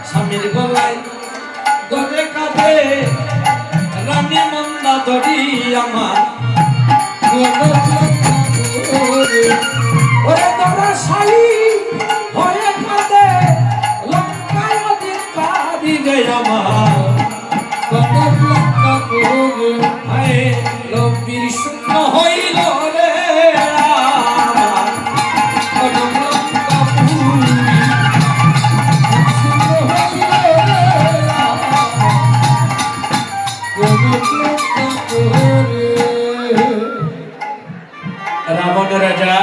স্বামীর গলায় ধরে কাঁদে রানী মন্দাদরি আমার ওরে তোরা শালী হয়ে কাঁদে লঙ্কায় অধিকারী রে আমার রবির শূন্য হইল রে রাবণ রাজা